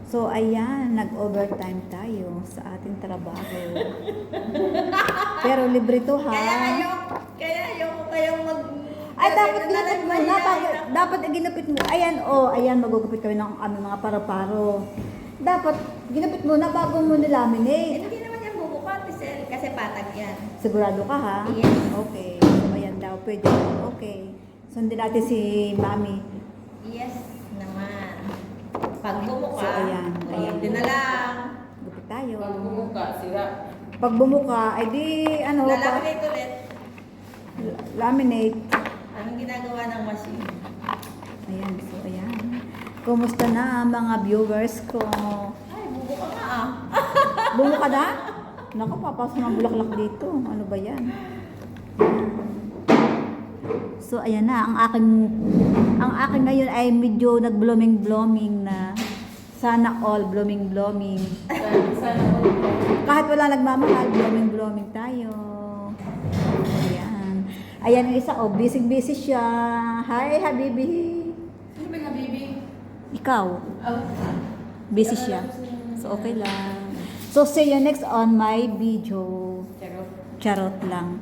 So, ayan, nag-overtime tayo sa ating trabaho. Pero libre to, ha? Kaya ayoko kayong mag... Ay, dapat ginupit mo na. Dapat ginupit mo. Ayan, ayan, magugupit kami ng aming mga paro-paro. Dapat, ginupit mo na bago mo nilaminate. Hindi naman yan bubukat kasi patag yan. Sigurado ka, ha? Yes. Okay. So, ayan daw. Pwede. Okay. Sundin natin si Mami. Yes naman. Pag bumuka, So, ayan. hindi na lang. Gupit tayo. Pag bumuka, sira. Pag bumuka, ay di, ano, Lalaminate ulit. laminate. Anong ginagawa ng machine? Ayan, so ayan. Kumusta na mga viewers ko? Ay, bubuka nga ah. Bumuka na? Naku, papasok ng bulaklak dito. Ano ba yan? So, ayan na. Ang akin ngayon ay medyo nag-blooming na. Sana all blooming. Sana ulit. Kahit wala nagmamahal, blooming tayo. Ayan. Ayan yung isa, busy siya. Hi, Habibi. Ano ba yung habibi? Ikaw, busy siya. So, okay lang. So, see you next on my video. Charot. Charot lang.